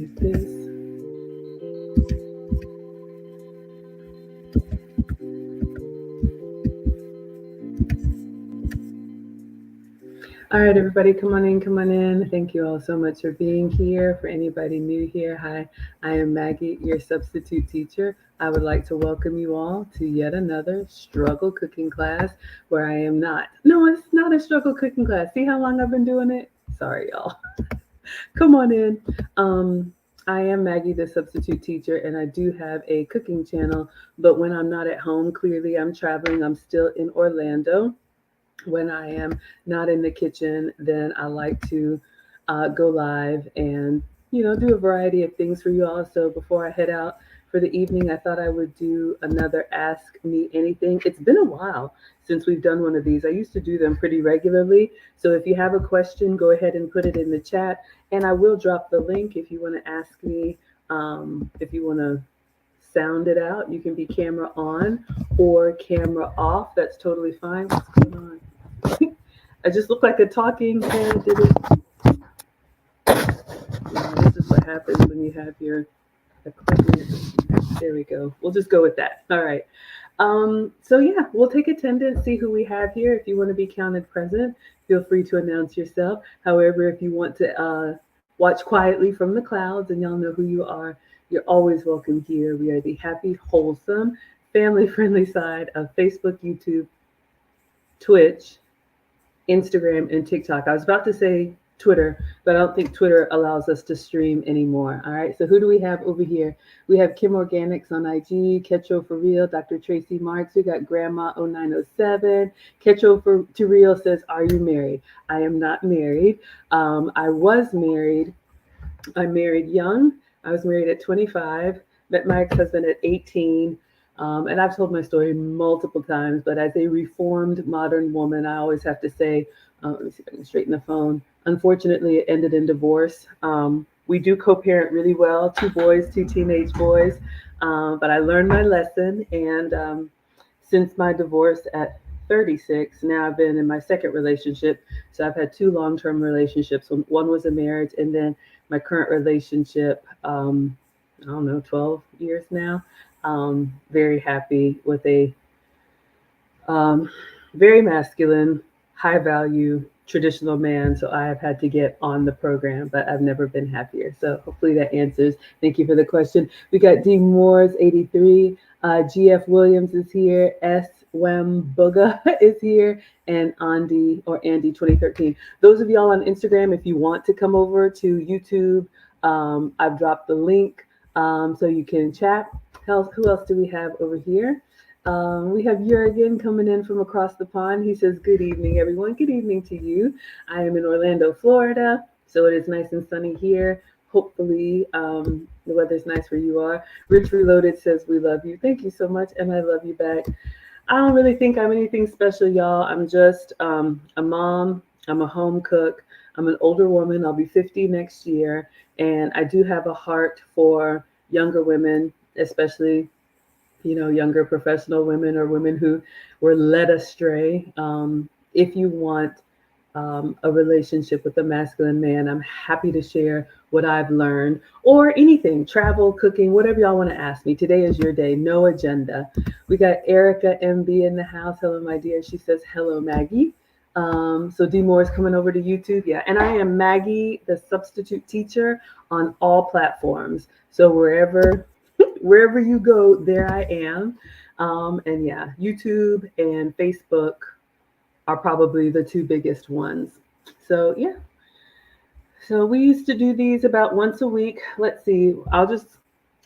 save this. All right, everybody, come on in, come on in. Thank you all so much for being here. For anybody new here, hi, I am Maggie, your substitute teacher. I would like to welcome you all to yet another struggle cooking class where I am not. No, it's not a struggle cooking class. See how long I've been doing it? Sorry, y'all. Come on in. I am Maggie, the substitute teacher, and I do have a cooking channel. But when I'm not at home, clearly I'm traveling. I'm still in Orlando. When I am not in the kitchen, then I like to go live and do a variety of things for you all. So before I head out for the evening, I thought I would do another Ask Me Anything. It's been a while since we've done one of these. I used to do them pretty regularly. So if you have a question, go ahead and put it in the chat, and I will drop the link if you want to ask me. If you want to sound it out, you can be camera on or camera off. That's totally fine. What's going on? I just look like a talking head. Did it? This is what happens when you have your equipment. There we go. We'll just go with that. All right. So yeah, we'll take attendance, see who we have here. If you want to be counted present, feel free to announce yourself. However, if you want to watch quietly from the clouds and y'all know who you are, you're always welcome here. We are the happy, wholesome, family-friendly side of Facebook, YouTube, Twitch, Instagram, and TikTok. I was about to say Twitter, but I don't think Twitter allows us to stream anymore. All right, so who do we have over here? We have Kim Organics on IG, Ketcho for Real, Dr. Tracy Marks. We got Grandma 0907. Ketcho for to Real says, "Are you married?" I am not married. I was married. I married young. I was married at 25. Met my ex-husband at 18. And I've told my story multiple times, but as a reformed modern woman, I always have to say, let me see if I can straighten the phone. Unfortunately, it ended in divorce. We do co-parent really well, 2 boys, 2 teenage boys. But I learned my lesson. And since my divorce at 36, now I've been in my second relationship. So I've had 2 long-term relationships. One was a marriage, and then my current relationship, I don't know, 12 years now. Very happy with a very masculine, high value, traditional man. So I have had to get on the program, but I've never been happier. So hopefully that answers. Thank you for the question. We got D Moores 83, GF Williams is here, S Wembuga is here, and Andy 2013. Those of y'all on Instagram, if you want to come over to YouTube, I've dropped the link so you can chat. Who else do we have over here? We have Jurgen coming in from across the pond. He says, "Good evening, everyone." Good evening to you. I am in Orlando, Florida, so it is nice and sunny here. Hopefully, the weather's nice where you are. Rich Reloaded says, "We love you." Thank you so much, and I love you back. I don't really think I'm anything special, y'all. I'm just a mom. I'm a home cook. I'm an older woman. I'll be 50 next year, and I do have a heart for younger women, especially younger professional women or women who were led astray. If you want a relationship with a masculine man, I'm happy to share what I've learned, or anything, travel, cooking, whatever y'all want to ask me. Today is your day, no agenda. We got Erica MB in the house. Hello, my dear. She says, "Hello, Maggie." So D Moore is coming over to YouTube. Yeah, and I am Maggie, the substitute teacher, on all platforms. So wherever you go, there I am. And yeah, YouTube and Facebook are probably the 2 biggest ones. So yeah. So we used to do these about once a week. Let's see. I'll just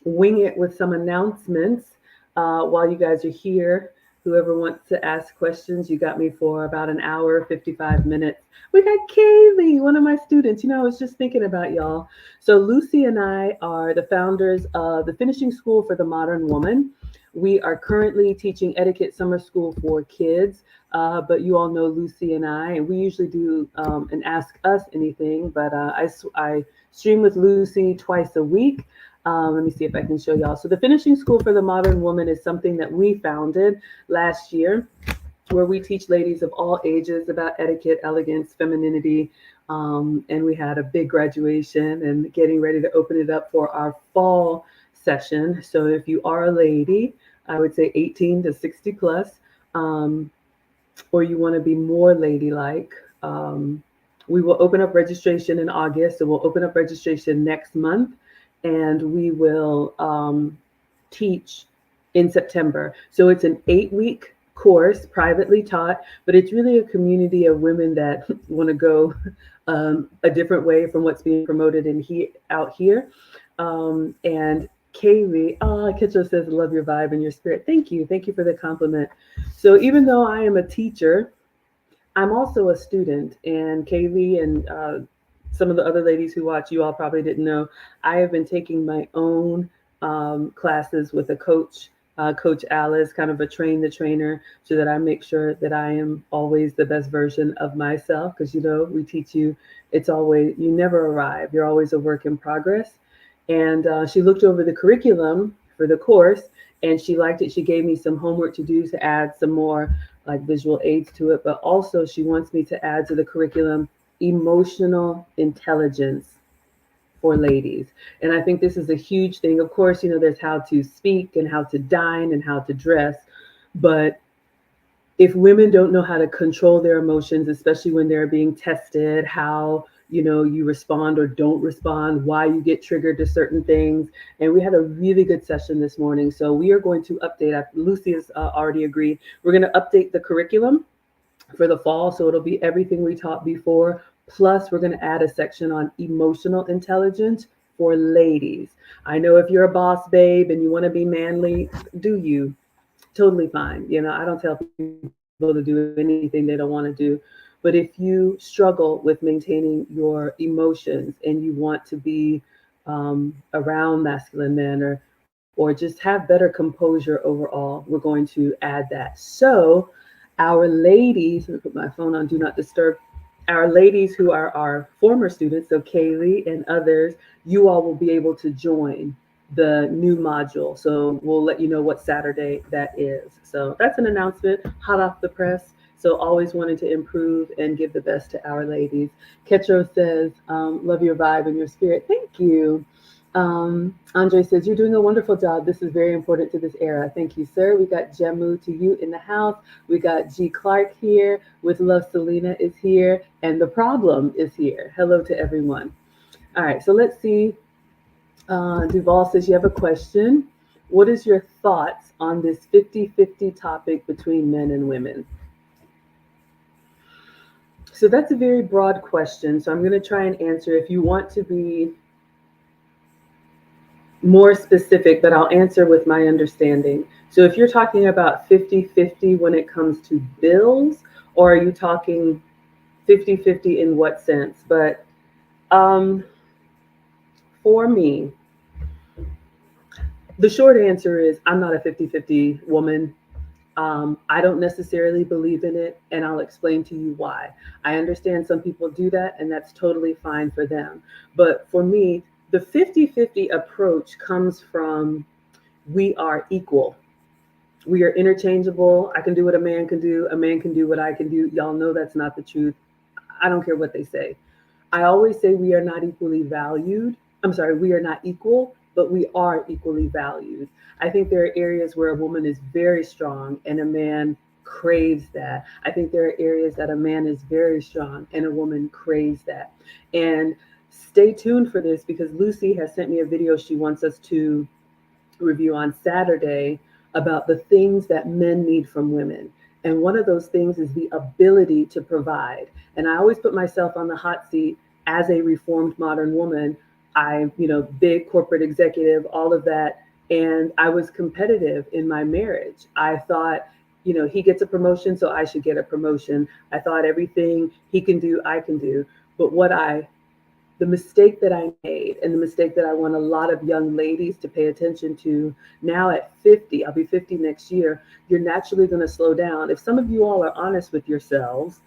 wing it with some announcements while you guys are here. Whoever wants to ask questions, you got me for about an hour, 55 minutes. We got Kaylee, one of my students. I was just thinking about y'all. So Lucy and I are the founders of the Finishing School for the Modern Woman. We are currently teaching etiquette summer school for kids, but you all know Lucy and I, and we usually do an Ask Us Anything, but I stream with Lucy twice a week. Let me see if I can show y'all. So the Finishing School for the Modern Woman is something that we founded last year, where we teach ladies of all ages about etiquette, elegance, femininity, And we had a big graduation and getting ready to open it up for our fall session. So if you are a lady, I would say 18 to 60 plus, um, or you want to be more ladylike, we will open up registration in August. So we'll open up registration next month, and we will teach in September. So it's an 8-week course, privately taught, but it's really a community of women that want to go a different way from what's being promoted out here. And Kaylee, oh, Kitcho says, love your vibe and your spirit. Thank you. Thank you for the compliment. So even though I am a teacher, I'm also a student. And Kaylee and some of the other ladies who watch, you all probably didn't know, I have been taking my own classes with a coach, Coach Alice, kind of a train the trainer, so that I make sure that I am always the best version of myself. Because, we teach you, it's always, you never arrive, you're always a work in progress. And she looked over the curriculum for the course and she liked it. She gave me some homework to do to add some more like visual aids to it, but also she wants me to add to the curriculum emotional intelligence for ladies. And I think this is a huge thing. Of course, there's how to speak and how to dine and how to dress, but if women don't know how to control their emotions, especially when they're being tested, how you respond or don't respond, why you get triggered to certain things. And we had a really good session this morning. So we are going to update. Lucy has already agreed. We're going to update the curriculum for the fall. So it'll be everything we taught before. Plus, we're going to add a section on emotional intelligence for ladies. I know if you're a boss babe and you want to be manly, do you? Totally fine. I don't tell people to do anything they don't want to do. But if you struggle with maintaining your emotions and you want to be around masculine men or just have better composure overall, we're going to add that. So our ladies, I'm gonna put my phone on do not disturb. Our ladies who are our former students, so Kaylee and others, you all will be able to join the new module. So we'll let you know what Saturday that is. So that's an announcement, hot off the press. So always wanting to improve and give the best to our ladies. Ketro says, love your vibe and your spirit. Thank you. Andre says, you're doing a wonderful job. This is very important to this era. Thank you, sir. We got Jemu to you in the house. We got G Clark here with Love Selena is here. And the problem is here. Hello to everyone. All right, so let's see. Duval says you have a question. What is your thoughts on this 50-50 topic between men and women? So that's a very broad question. So I'm going to try and answer. If you want to be more specific, but I'll answer with my understanding. So if you're talking about 50-50 when it comes to bills, or are you talking 50-50 in what sense? But for me, the short answer is I'm not a 50-50 woman. I don't necessarily believe in it, and I'll explain to you why. I understand some people do that, and that's totally fine for them. But for me, the 50-50 approach comes from we are equal. We are interchangeable. I can do what a man can do. A man can do what I can do. Y'all know that's not the truth. I don't care what they say. I always say we are not equally valued. I'm sorry, we are not equal, but we are equally valued. I think there are areas where a woman is very strong and a man craves that. I think there are areas that a man is very strong and a woman craves that. And stay tuned for this because Lucy has sent me a video she wants us to review on Saturday about the things that men need from women. And one of those things is the ability to provide. And I always put myself on the hot seat as a reformed modern woman. I, big corporate executive, all of that. And I was competitive in my marriage. I thought, he gets a promotion, so I should get a promotion. I thought everything he can do, I can do. But the mistake that I made, and the mistake that I want a lot of young ladies to pay attention to now at 50, I'll be 50 next year, you're naturally going to slow down. If some of you all are honest with yourselves,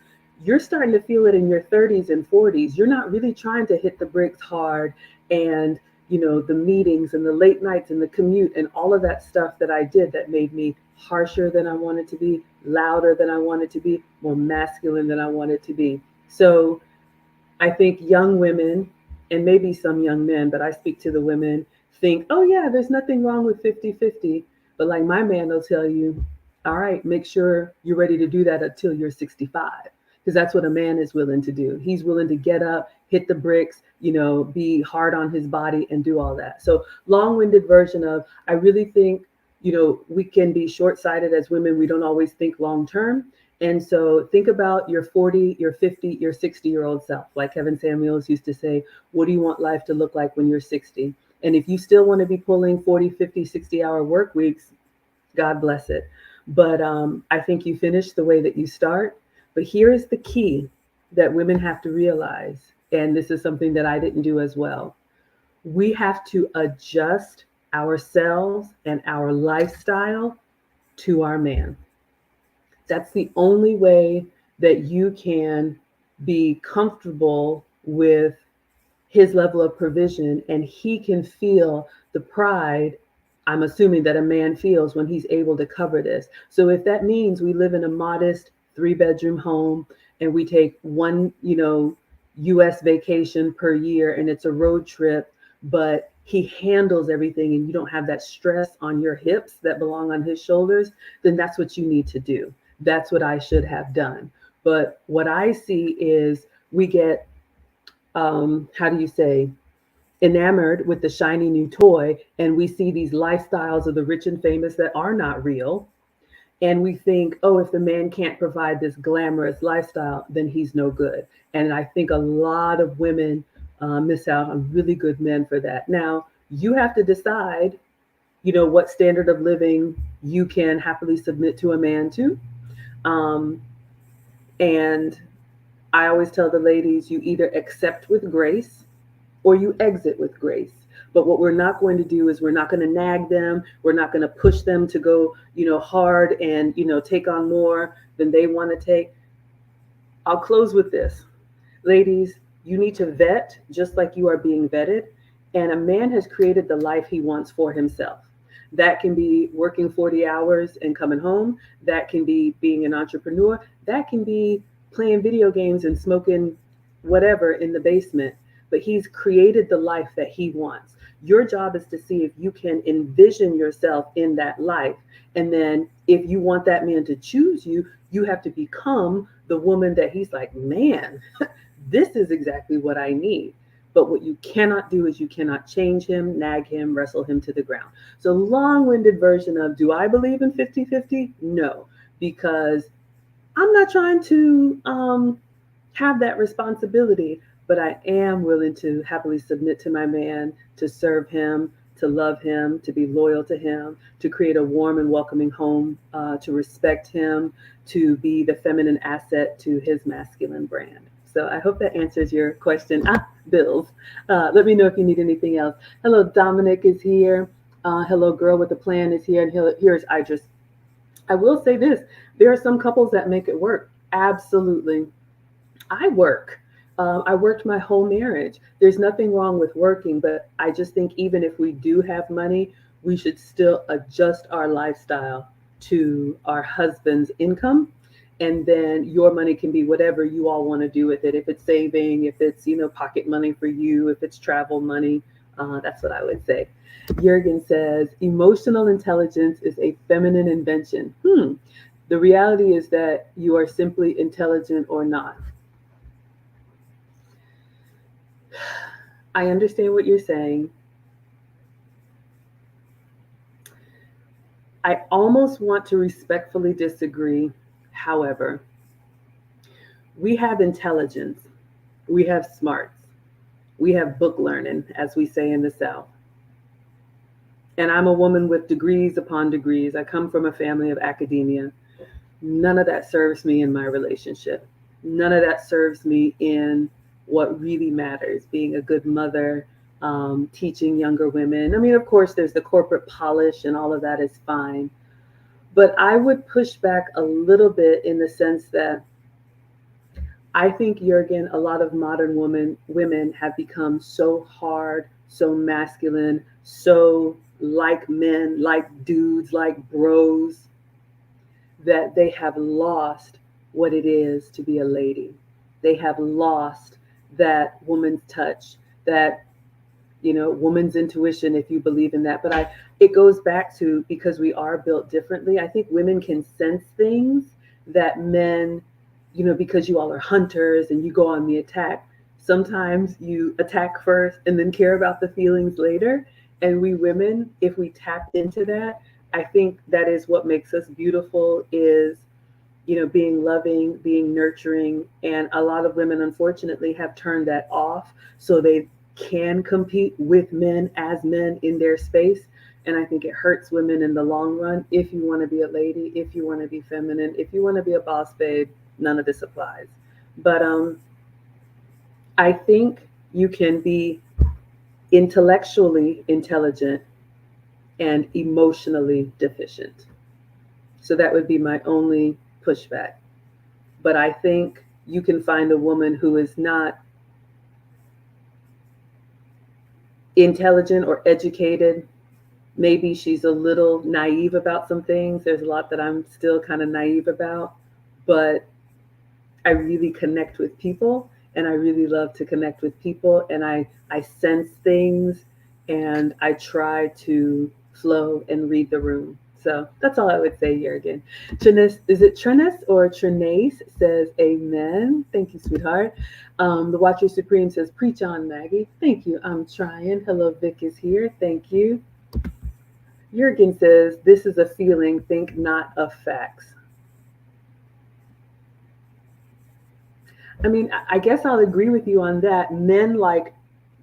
you're starting to feel it in your 30s and 40s. You're not really trying to hit the bricks hard and, the meetings and the late nights and the commute and all of that stuff that I did that made me harsher than I wanted to be, louder than I wanted to be, more masculine than I wanted to be. So I think young women, and maybe some young men, but I speak to the women, think, oh, yeah, there's nothing wrong with 50-50. But like my man will tell you, all right, make sure you're ready to do that until you're 65. Because that's what a man is willing to do. He's willing to get up, hit the bricks, be hard on his body and do all that. So, long winded version of, I really think, we can be short sighted as women. We don't always think long term. And so think about your 40, your 50, your 60-year-old self. Like Kevin Samuels used to say, what do you want life to look like when you're 60? And if you still want to be pulling 40, 50, 60-hour work weeks, God bless it. But I think you finish the way that you start. But here is the key that women have to realize. And this is something that I didn't do as well. We have to adjust ourselves and our lifestyle to our man. That's the only way that you can be comfortable with his level of provision and he can feel the pride, I'm assuming, that a man feels when he's able to cover this. So if that means we live in a modest 3-bedroom home and we take one, US vacation per year and it's a road trip, but he handles everything and you don't have that stress on your hips that belong on his shoulders, then that's what you need to do. That's what I should have done. But what I see is we get, how do you say, enamored with the shiny new toy, and we see these lifestyles of the rich and famous that are not real. And we think, oh, if the man can't provide this glamorous lifestyle, then he's no good. And I think a lot of women miss out on really good men for that. Now, you have to decide, what standard of living you can happily submit to a man to. Um, and I always tell the ladies, you either accept with grace or you exit with grace. But what we're not going to do is we're not going to nag them. We're not going to push them to go, hard and, take on more than they want to take. I'll close with this. Ladies, you need to vet just like you are being vetted. And a man has created the life he wants for himself. That can be working 40 hours and coming home. That can be being an entrepreneur. That can be playing video games and smoking whatever in the basement. But he's created the life that he wants. Your job is to see if you can envision yourself in that life. And then if you want that man to choose you, you have to become the woman that he's like, man, this is exactly what I need. But what you cannot do is you cannot change him, nag him, wrestle him to the ground. So long-winded version of, do I believe in 50-50? No, because I'm not trying to have that responsibility, but I am willing to happily submit to my man, to serve him, to love him, to be loyal to him, to create a warm and welcoming home, to respect him, to be the feminine asset to his masculine brand. So I hope that answers your question. Bills. Let me know if you need anything else. Hello, Dominic is here. Hello, Girl with a Plan is here. And here's Idris. I will say this. There are some couples that make it work. Absolutely. I work. I worked my whole marriage. There's nothing wrong with working, but I just think even if we do have money, we should still adjust our lifestyle to our husband's income. And then your money can be whatever you all want to do with it. If it's saving, if it's, pocket money for you, if it's travel money, that's what I would say. Jurgen says, emotional intelligence is a feminine invention. The reality is that you are simply intelligent or not. I understand what you're saying. I almost want to respectfully disagree. However, we have intelligence, we have smarts, we have book learning, as we say in the South. And I'm a woman with degrees upon degrees. I come from a family of academia. None of that serves me in my relationship. None of that serves me in what really matters, being a good mother, teaching younger women. I mean, of course, there's the corporate polish and all of that is fine. But I would push back a little bit in the sense that I think, Jurgen, a lot of modern women have become so hard, so masculine, so like men, like dudes, like bros, that they have lost what it is to be a lady. They have lost that woman's touch, that woman's intuition, if you believe in that. But it goes back to, because we are built differently, I think women can sense things that men, because you all are hunters and you go on the attack, sometimes you attack first and then care about the feelings later. And we women, if we tap into that, I think that is what makes us beautiful, is being loving, being nurturing. And a lot of women, unfortunately, have turned that off so they can compete with men as men in their space. And I think it hurts women in the long run. If you want to be a lady, if you want to be feminine, if you want to be a boss babe, none of this applies. But I think you can be intellectually intelligent and emotionally deficient. So that would be my only pushback. But I think you can find a woman who is not intelligent or educated. Maybe she's a little naive about some things. There's a lot that I'm still kind of naive about, but I really connect with people, and I really love to connect with people, and I sense things, and I try to flow and read the room. So that's all I would say here again. Trines, is it Trines or Trinace says amen. Thank you, sweetheart. The Watcher Supreme says, preach on, Maggie. Thank you. I'm trying. Hello, Vic is here. Thank you. Jurgen says, this is a feeling, think not of facts. I mean, I guess I'll agree with you on that. Men like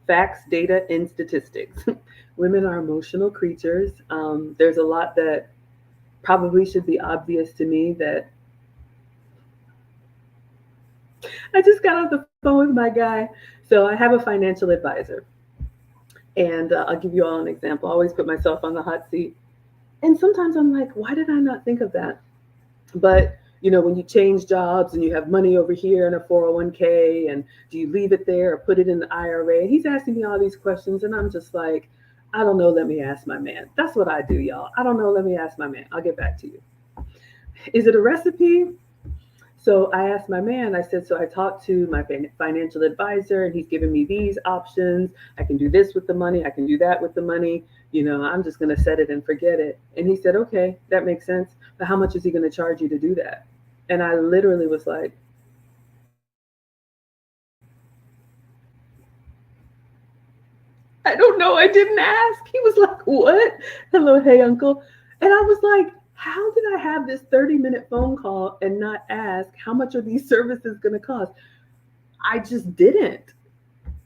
facts, data, and statistics. Women are emotional creatures. There's a lot that probably should be obvious to me that I just got off the phone with my guy. So I have a financial advisor. And I'll give you all an example. I always put myself on the hot seat. And sometimes I'm like, why did I not think of that? But when you change jobs and you have money over here in a 401k, and do you leave it there or put it in the IRA? And he's asking me all these questions, and I'm just like, I don't know. Let me ask my man. That's what I do, y'all. I don't know. Let me ask my man. I'll get back to you. Is it a recipe? So I asked my man, I said, so I talked to my financial advisor, and he's giving me these options. I can do this with the money. I can do that with the money. I'm just going to set it and forget it. And he said, okay, that makes sense. But how much is he going to charge you to do that? And I literally was like, I don't know. I didn't ask. He was like, what? Hello, hey, uncle. And I was like, how did I have this 30-minute phone call and not ask how much are these services going to cost? I just didn't.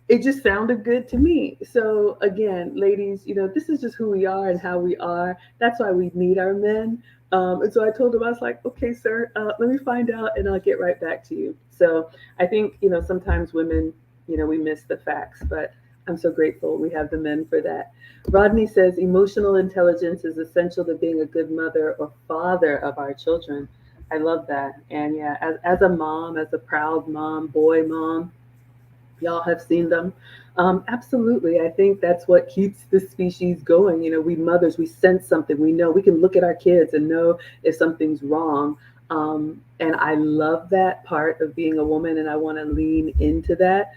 It just sounded good to me. So again, ladies, this is just who we are and how we are. That's why we need our men. And so I told him, I was like, okay, sir, let me find out and I'll get right back to you. So I think, sometimes women, we miss the facts, but I'm so grateful we have the men for that. Rodney says emotional intelligence is essential to being a good mother or father of our children. I love that. And yeah, as a mom, as a proud mom, boy mom, y'all have seen them. Absolutely. I think that's what keeps the species going. We mothers, we sense something. We know, we can look at our kids and know if something's wrong. And I love that part of being a woman, and I want to lean into that.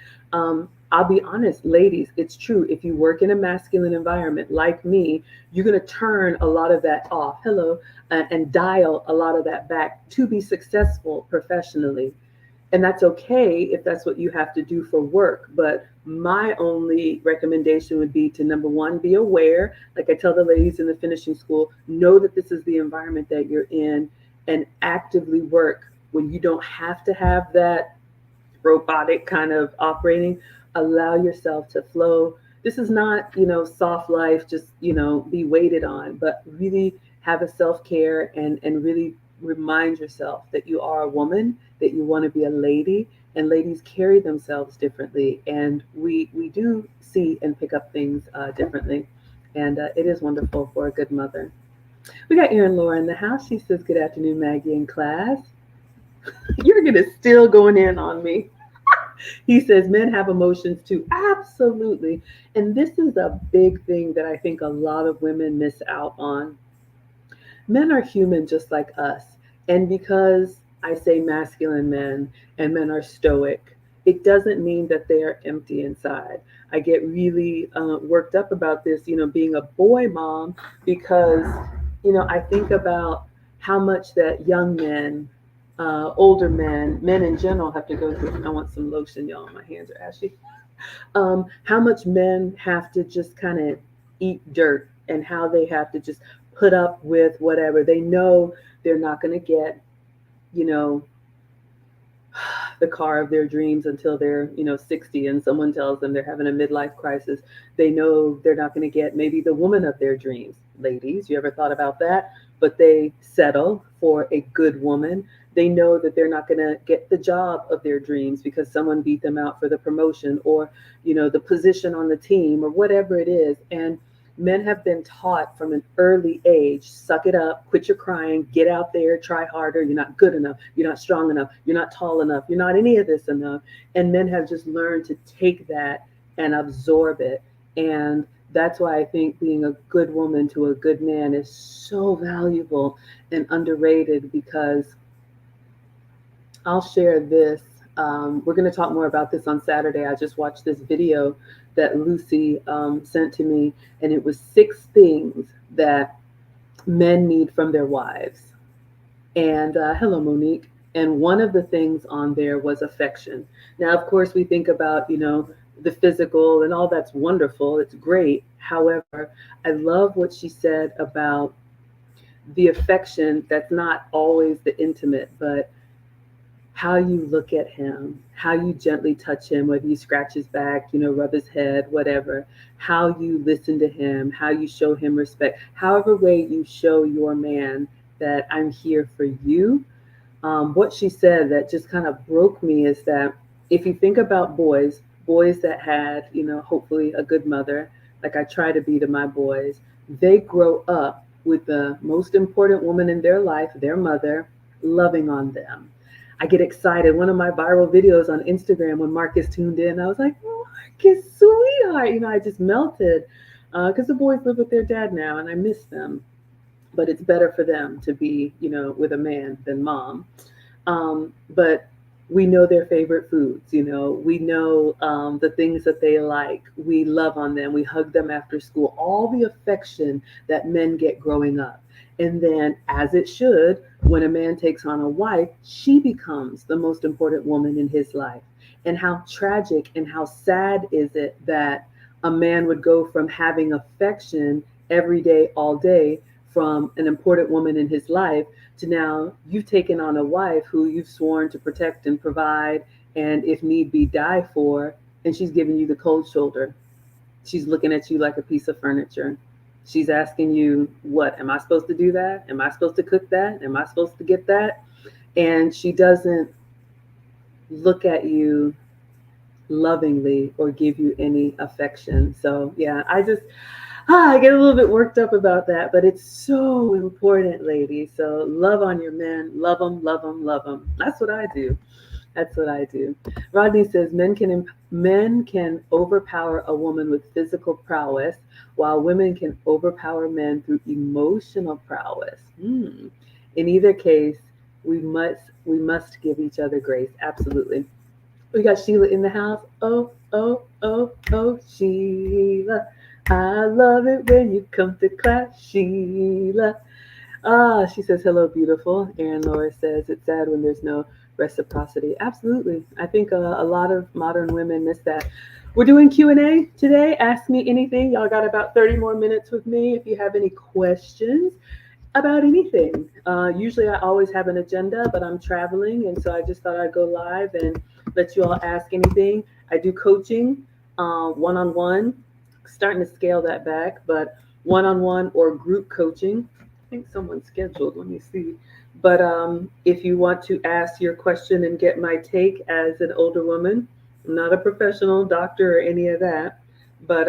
I'll be honest, ladies, it's true. If you work in a masculine environment like me, you're going to turn a lot of that off. Hello. And dial a lot of that back to be successful professionally. And that's okay if that's what you have to do for work. But my only recommendation would be to, number one, be aware. Like I tell the ladies in the finishing school, know that this is the environment that you're in, and actively work when you don't have to have that robotic kind of operating. Allow yourself to flow. This is not, soft life, just, be waited on, but really have a self-care, and really remind yourself that you are a woman, that you want to be a lady, and ladies carry themselves differently, and we do see and pick up things differently, and it is wonderful for a good mother. We got Erin Laura in the house. She says, good afternoon, Maggie in class. You're gonna still going in on me. He says men have emotions too. Absolutely. And this is a big thing that I think a lot of women miss out on. Men are human just like us. And because I say masculine men and men are stoic it doesn't mean that they are empty inside. I get really worked up about this, being a boy mom, because, I think about how much that young men, older men, men in general have to go through. I want some lotion, y'all. My hands are ashy. How much men have to just kind of eat dirt, and how they have to just put up with whatever. They know they're not going to get, you know, the car of their dreams until they're 60, and someone tells them they're having a midlife crisis. They know they're not going to get maybe the woman of their dreams. Ladies, you ever thought about that? But they settle for a good woman. They know that they're not going to get the job of their dreams because someone beat them out for the promotion, or the position on the team, or whatever it is. And men have been taught from an early age, suck it up, quit your crying, get out there, try harder. You're not good enough. You're not strong enough. You're not tall enough. You're not any of this enough. And men have just learned to take that and absorb it. And that's why I think being a good woman to a good man is so valuable and underrated, because I'll share this. We're going to talk more about this on Saturday. I just watched this video that Lucy sent to me, and it was 6 things that men need from their wives. And hello, Monique. And one of the things on there was affection. Now, of course, we think about, the physical and all that's wonderful. It's great. However, I love what she said about the affection that's not always the intimate, but how you look at him, how you gently touch him, whether you scratch his back, rub his head, whatever, how you listen to him, how you show him respect, however way you show your man that I'm here for you. What she said that just kind of broke me is that if you think about boys that had, hopefully a good mother, like I try to be to my boys, they grow up with the most important woman in their life, their mother, loving on them. I get excited. One of my viral videos on Instagram, when Marcus tuned in, I was like, Marcus, sweetheart. I just melted, because the boys live with their dad now and I miss them. But it's better for them to be, with a man than mom. But we know their favorite foods, we know the things that they like. We love on them. We hug them after school. All the affection that men get growing up. And then, as it should, when a man takes on a wife, she becomes the most important woman in his life. And how tragic and how sad is it that a man would go from having affection every day, all day, from an important woman in his life, to now you've taken on a wife who you've sworn to protect and provide, and if need be, die for, and she's giving you the cold shoulder. She's looking at you like a piece of furniture. She's asking you, what, am I supposed to do that? Am I supposed to cook that? Am I supposed to get that? And she doesn't look at you lovingly or give you any affection. So yeah, I get a little bit worked up about that, but it's so important, ladies. So love on your men, love them, love them, love them. That's what I do. That's what I do. Rodney says men can overpower a woman with physical prowess, while women can overpower men through emotional prowess. In either case, we must give each other grace. Absolutely. We got Sheila in the house. Oh, oh, oh, oh, Sheila. I love it when you come to class, Sheila. She says, hello, beautiful. Erin Laura says, it's sad when there's no reciprocity. Absolutely. I think a lot of modern women miss that. We're doing Q&A today. Ask me anything. Y'all got about 30 more minutes with me if you have any questions about anything. Usually I always have an agenda, but I'm traveling, and so I just thought I'd go live and let you all ask anything. I do coaching, one-on-one, starting to scale that back, but one-on-one or group coaching. I think someone's scheduled, let me see. But if you want to ask your question and get my take as an older woman, I'm not a professional doctor or any of that, but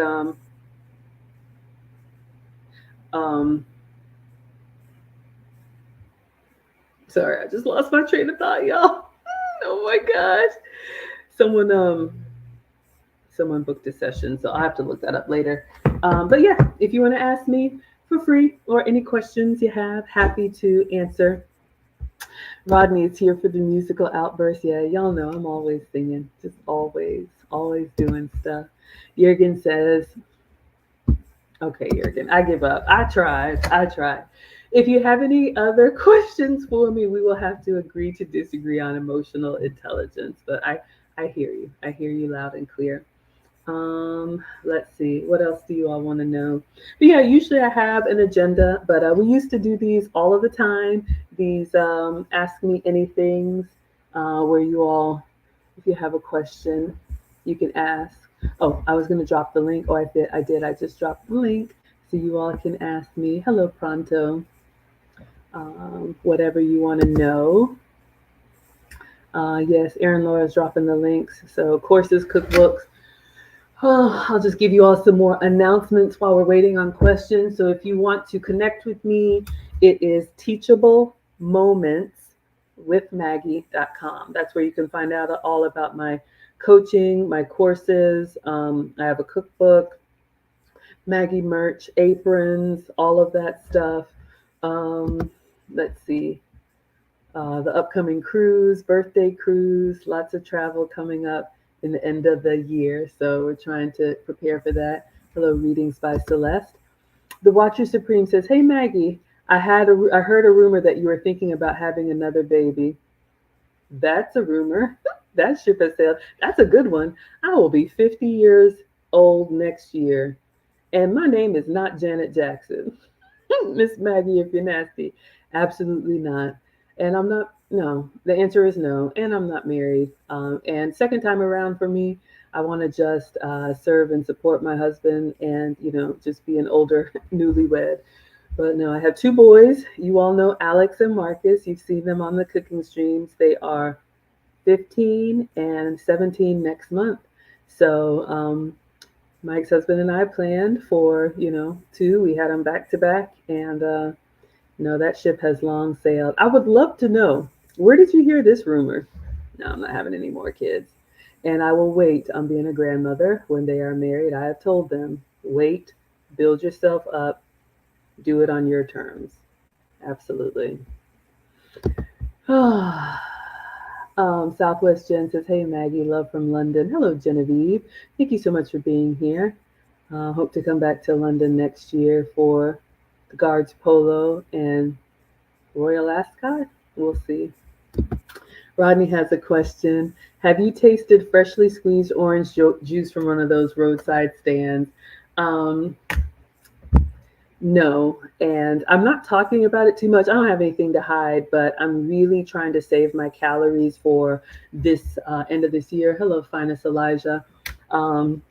sorry, I just lost my train of thought, y'all. Oh my gosh. Someone booked a session, so I'll have to look that up later. But yeah, if you want to ask me for free or any questions you have, happy to answer. Rodney is here for the musical outburst. Yeah, y'all know I'm always singing, just always doing stuff. Jurgen says, okay, Jurgen, I give up. I tried. If you have any other questions for me, we will have to agree to disagree on emotional intelligence. But I hear you. I hear you loud and clear. Let's see. What else do you all want to know? But yeah, usually I have an agenda, but we used to do these all of the time. These ask me anythings, where you all, if you have a question, you can ask. Oh, I was going to drop the link. Oh, I did. I did. I just dropped the link, so you all can ask me. Hello, Pronto. Whatever you want to know. Yes, Aaron Laura's dropping the links. So courses, cookbooks. Oh, I'll just give you all some more announcements while we're waiting on questions. So if you want to connect with me, it is teachablemomentswithmaggie.com. That's where you can find out all about my coaching, my courses. I have a cookbook, Maggie merch, aprons, all of that stuff. Let's see. The upcoming cruise, birthday cruise, lots of travel coming up in the end of the year. So we're trying to prepare for that. Hello, Readings by Celeste. The Watcher Supreme says, "Hey Maggie, I heard a rumor that you were thinking about having another baby." That's a rumor. That ship has sailed. That's a good one. I will be 50 years old next year, and my name is not Janet Jackson. Miss Maggie, if you're nasty. Absolutely not. And I'm not, no, the answer is no. And I'm not married. And second time around for me, I want to just serve and support my husband and, just be an older newlywed. But no, I have two boys. You all know Alex and Marcus. You've seen them on the cooking streams. They are 15 and 17 next month. So, Mike's husband and I planned for, two. We had them back to back, and no, that ship has long sailed. I would love to know, where did you hear this rumor? No, I'm not having any more kids. And I will wait on being a grandmother when they are married. I have told them, wait, build yourself up, do it on your terms. Absolutely. Southwest Jen says, "Hey Maggie, love from London." Hello, Genevieve. Thank you so much for being here. Hope to come back to London next year for the Guards Polo and Royal Ascot. We'll see. Rodney has a question. Have you tasted freshly squeezed orange juice from one of those roadside stands? No, and I'm not talking about it too much. I don't have anything to hide, but I'm really trying to save my calories for this end of this year. Hello, Finest Elijah. Um,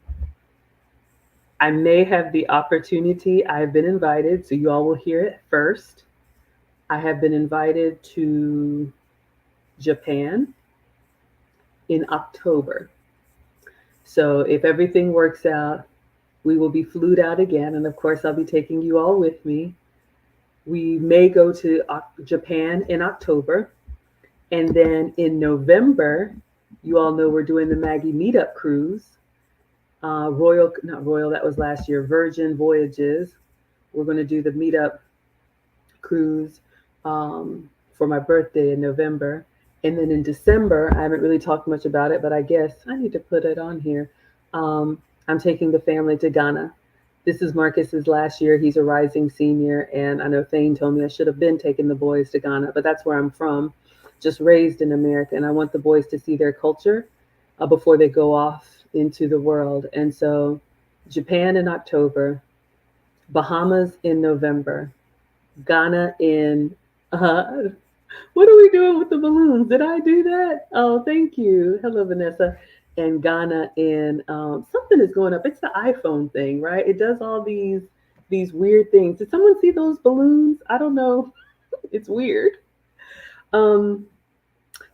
I may have the opportunity. I've been invited, so you all will hear it first. I have been invited to Japan in October. So if everything works out, we will be flued out again. And of course, I'll be taking you all with me. We may go to Japan in October. And then in November, you all know we're doing the Maggie Meetup Cruise. Not Royal, that was last year, Virgin Voyages. We're going to do the Meetup Cruise for my birthday in November. And then in December, I haven't really talked much about it, but I guess I need to put it on here. I'm taking the family to Ghana. This is Marcus's last year. He's a rising senior. And I know Thane told me I should have been taking the boys to Ghana, but that's where I'm from, just raised in America. And I want the boys to see their culture before they go off into the world. And so Japan in October, Bahamas in November, Ghana in, what are we doing with the balloons? Did I do that? Oh, thank you. Hello, Vanessa. And Ghana in, something is going up. It's the iPhone thing, right? It does all these weird things. Did someone see those balloons? I don't know. It's weird. So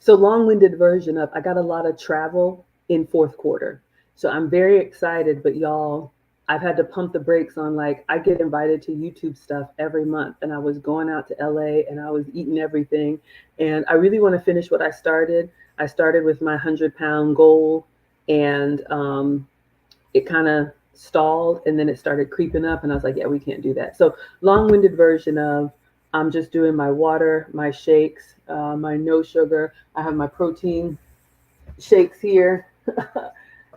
long-winded version of, I got a lot of travel in fourth quarter. So I'm very excited, but y'all, I've had to pump the brakes on, like, I get invited to YouTube stuff every month, and I was going out to LA and I was eating everything. And I really want to finish what I started. I started with my 100-pound goal, and it kind of stalled, and then it started creeping up, and I was like, yeah, we can't do that. So long-winded version of, I'm just doing my water, my shakes, my no sugar. I have my protein shakes here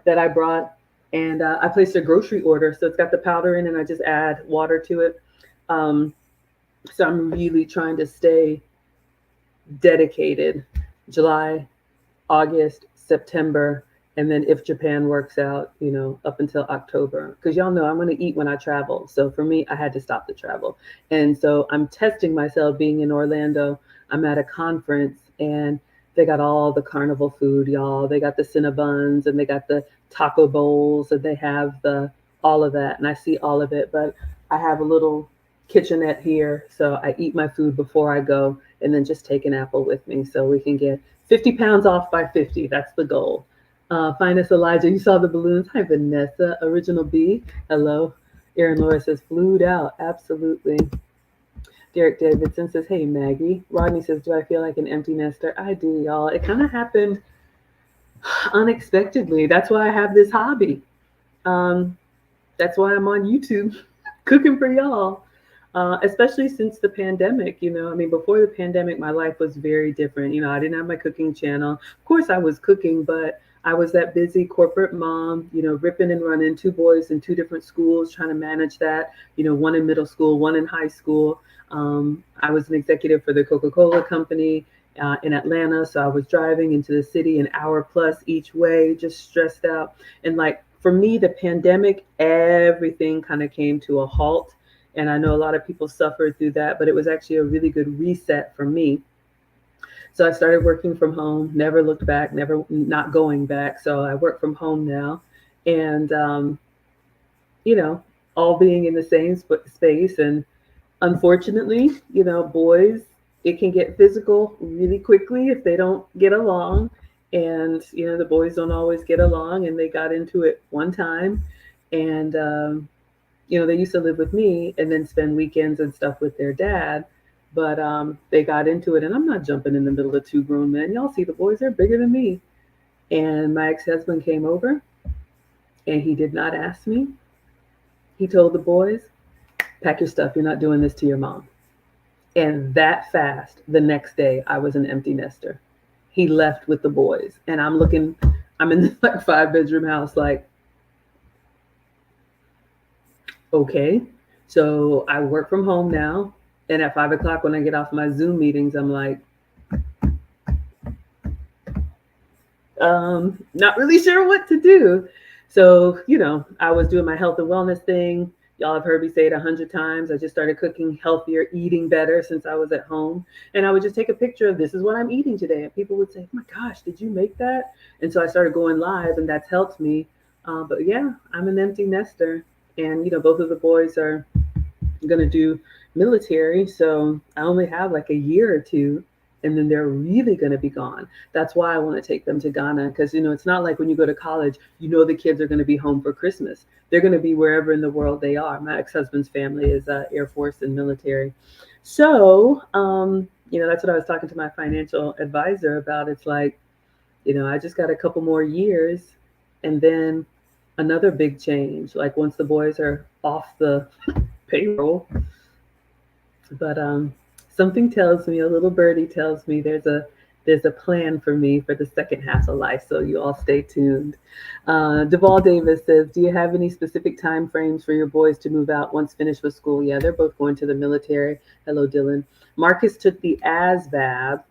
that I brought, and I placed a grocery order, so it's got the powder in, and I just add water to it. Um, so I'm really trying to stay dedicated. July, August, September, and then if Japan works out, up until October. Because y'all know I'm going to eat when I travel. So for me, I had to stop the travel. And so I'm testing myself being in Orlando. I'm at a conference and they got all the carnival food, y'all. They got the Cinnabons and they got the taco bowls and they have the all of that. And I see all of it, but I have a little kitchenette here. So I eat my food before I go and then just take an apple with me so we can get 50 pounds off by 50. That's the goal. Finest Elijah, you saw the balloons. Hi, Vanessa. Original B. Hello. Aaron Laura says, flued out. Absolutely. Derek Davidson says, hey, Maggie. Rodney says, do I feel like an empty nester? I do, y'all. It kind of happened unexpectedly. That's why I have this hobby. Um, that's why I'm on YouTube cooking for y'all. Especially since the pandemic, I mean, before the pandemic, my life was very different. I didn't have my cooking channel. Of course, I was cooking, but I was that busy corporate mom, ripping and running, two boys in two different schools, trying to manage that, one in middle school, one in high school. I was an executive for the Coca-Cola company in Atlanta. So I was driving into the city an hour plus each way, just stressed out. And like, for me, the pandemic, everything kind of came to a halt. And I know a lot of people suffered through that, but it was actually a really good reset for me. So I started working from home, never looked back, never not going back. So I work from home now. And, you know, all being in the same space. And unfortunately, boys, it can get physical really quickly if they don't get along. And, the boys don't always get along. And they got into it one time. And, they used to live with me and then spend weekends and stuff with their dad. But they got into it, and I'm not jumping in the middle of two grown men. Y'all see the boys, they're bigger than me. And my ex husband came over and he did not ask me. He told the boys, pack your stuff, you're not doing this to your mom. And that fast, the next day, I was an empty nester. He left with the boys, and I'm in this like 5-bedroom house, like, okay. So I work from home now. And at 5 o'clock, when I get off my Zoom meetings, I'm like, not really sure what to do. So, I was doing my health and wellness thing. Y'all have heard me say it 100 times. I just started cooking healthier, eating better since I was at home. And I would just take a picture of this is what I'm eating today. And people would say, oh my gosh, did you make that? And so I started going live, and that's helped me. But yeah, I'm an empty nester. And, both of the boys are going to do military. So I only have like a year or two, and then they're really going to be gone. That's why I want to take them to Ghana, because, it's not like when you go to college, the kids are going to be home for Christmas. They're going to be wherever in the world they are. My ex-husband's family is Air Force and military. So, that's what I was talking to my financial advisor about. It's like, I just got a couple more years, and then another big change, like once the boys are off the payroll. But something tells me, a little birdie tells me there's a plan for me for the second half of life. So you all stay tuned. Deval Davis says, do you have any specific time frames for your boys to move out once finished with school? Yeah, they're both going to the military. Hello, Dylan. Marcus took the ASVAB.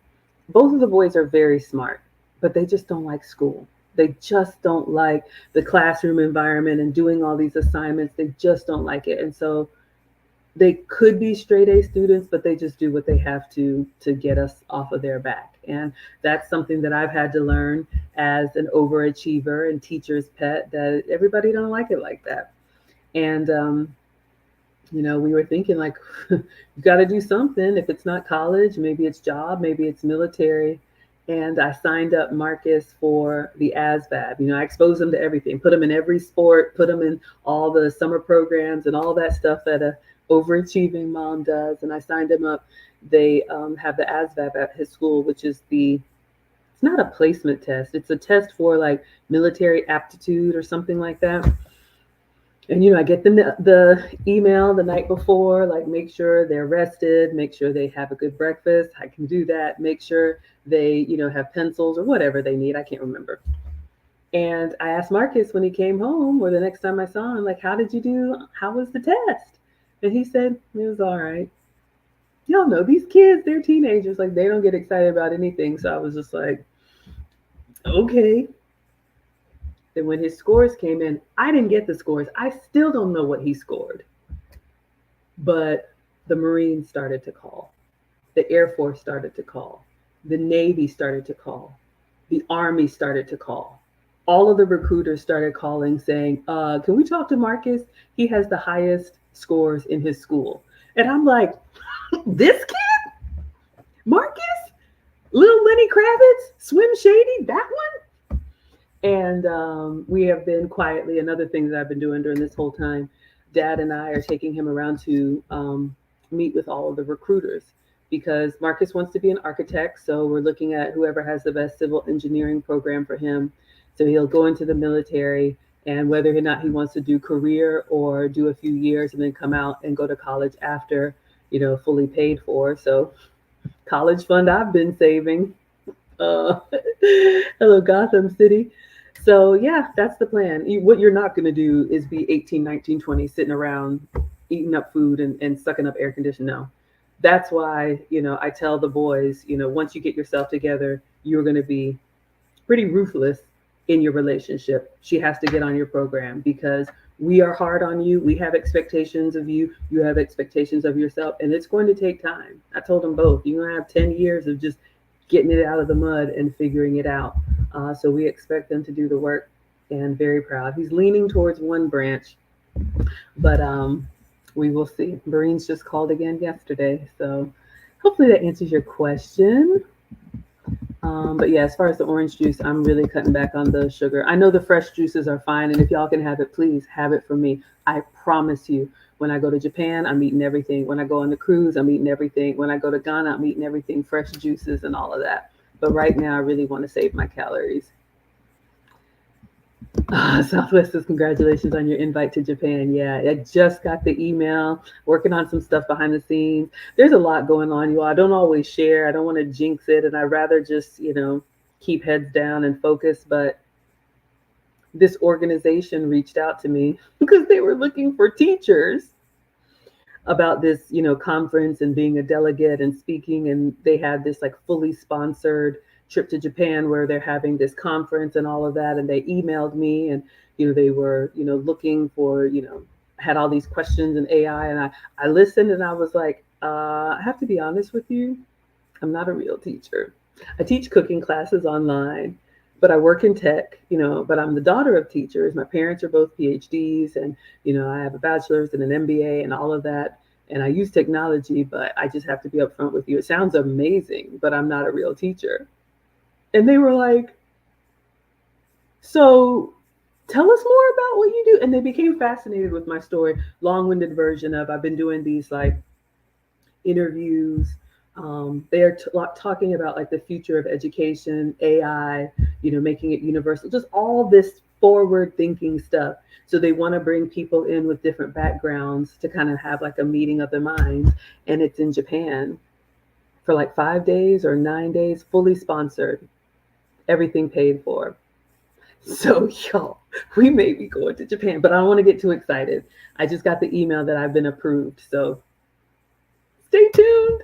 Both of the boys are very smart, but they just don't like school. They just don't like the classroom environment and doing all these assignments. They just don't like it. And so they could be straight A students, but they just do what they have to get us off of their back. And that's something that I've had to learn as an overachiever and teacher's pet, that everybody don't like it like that. And, we were thinking like, you got to do something. If it's not college, maybe it's job, maybe it's military. And I signed up Marcus for the ASVAB. I exposed him to everything, put him in every sport, put him in all the summer programs and all that stuff that a overachieving mom does. And I signed him up. They have the ASVAB at his school, which is it's not a placement test. It's a test for like military aptitude or something like that. And I get the email the night before, like make sure they're rested, make sure they have a good breakfast. I can do that. Make sure they, have pencils or whatever they need. I can't remember. And I asked Marcus when he came home, or the next time I saw him, like, how did you do? How was the test? And he said it was all right. Y'all know these kids, they're teenagers, like they don't get excited about anything. So I was just like, okay. Then when his scores came in, I didn't get the scores. I still don't know what he scored. But the Marines started to call. The Air Force started to call. The Navy started to call. The Army started to call. All of the recruiters started calling saying, can we talk to Marcus? He has the highest scores in his school. And I'm like, this kid? Marcus? Little Lenny Kravitz? Swim Shady? That one? And we have been quietly, another thing that I've been doing during this whole time, Dad and I are taking him around to meet with all of the recruiters because Marcus wants to be an architect. So we're looking at whoever has the best civil engineering program for him. So he'll go into the military, and whether or not he wants to do career or do a few years and then come out and go to college after, fully paid for. So college fund I've been saving. Uh, hello, Gotham City. So yeah, that's the plan. What you're not going to do is be 18, 19, 20, sitting around eating up food and sucking up air conditioning. No, that's why, I tell the boys, once you get yourself together, you're going to be pretty ruthless in your relationship. She has to get on your program because we are hard on you. We have expectations of you. You have expectations of yourself, and it's going to take time. I told them both, you're going to have 10 years of just getting it out of the mud and figuring it out. So we expect them to do the work, and very proud. He's leaning towards one branch, but we will see. Marines just called again yesterday. So hopefully that answers your question. But yeah, as far as the orange juice, I'm really cutting back on the sugar. I know the fresh juices are fine, and if y'all can have it, please have it for me. I promise you, when I go to Japan, I'm eating everything. When I go on the cruise, I'm eating everything. When I go to Ghana, I'm eating everything, fresh juices and all of that. But right now, I really want to save my calories. Southwest says, congratulations on your invite to Japan. Yeah, I just got the email, working on some stuff behind the scenes. There's a lot going on, you all. I don't always share. I don't want to jinx it. And I'd rather just, keep heads down and focus. But this organization reached out to me because they were looking for teachers about this, conference and being a delegate and speaking. And they had this like fully sponsored trip to Japan where they're having this conference and all of that. And they emailed me and, they were, looking for, had all these questions in AI. And I listened and I was like, I have to be honest with you. I'm not a real teacher. I teach cooking classes online, but I work in tech, but I'm the daughter of teachers. My parents are both PhDs and, I have a bachelor's and an MBA and all of that. And I use technology, but I just have to be upfront with you. It sounds amazing, but I'm not a real teacher. And they were like, so tell us more about what you do. And they became fascinated with my story, long-winded version of I've been doing these like interviews. They are talking about like the future of education, AI, making it universal, just all this forward thinking stuff. So they want to bring people in with different backgrounds to kind of have like a meeting of the minds. And it's in Japan for like 5 days or 9 days, fully sponsored, everything paid for. So, y'all, we may be going to Japan, but I don't want to get too excited. I just got the email that I've been approved. So stay tuned.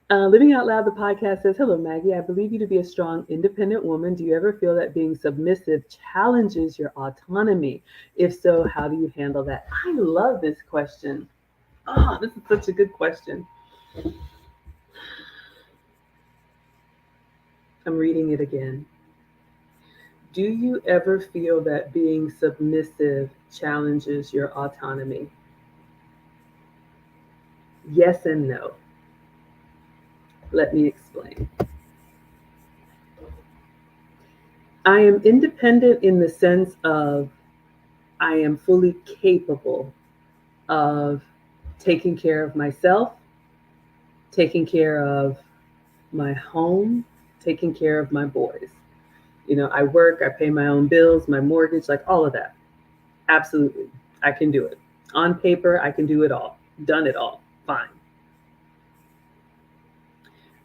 Living Out Loud, the podcast says, hello, Maggie. I believe you to be a strong, independent woman. Do you ever feel that being submissive challenges your autonomy? If so, how do you handle that? I love this question. Oh, this is such a good question. I'm reading it again. Do you ever feel that being submissive challenges your autonomy? Yes and no. Let me explain. I am independent in the sense of I am fully capable of taking care of myself, taking care of my home, taking care of my boys. I work, I pay my own bills, my mortgage, like all of that. Absolutely. I can do it. On paper, I can do it all. Done it all. Fine.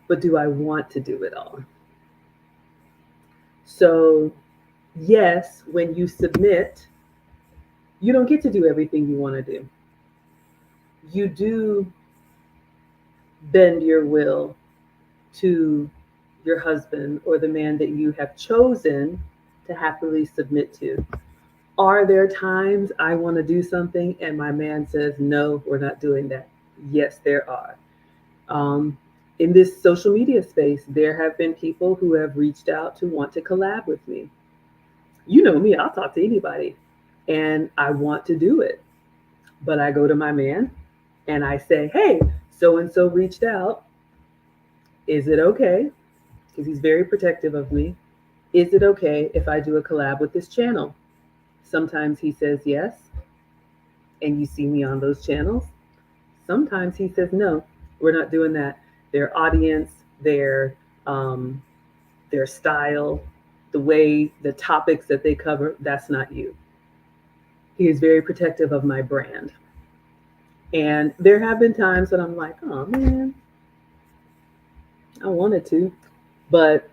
But do I want to do it all? So, yes, when you submit, you don't get to do everything you want to do. You do bend your will to your husband or the man that you have chosen to happily submit to. Are there times I want to do something and my man says, no, we're not doing that? Yes, there are. Um, in this social media space, there have been people who have reached out to want to collab with me. You know me, I'll talk to anybody and I want to do it. But I go to my man and I say, hey, so and so reached out. Is it okay? Because he's very protective of me. Is it okay if I do a collab with this channel? Sometimes he says yes, and you see me on those channels. Sometimes he says no, we're not doing that. Their audience, their um, their style, the way the topics that they cover, that's not you. He is very protective of my brand. And there have been times that I'm like, oh man, I wanted to, but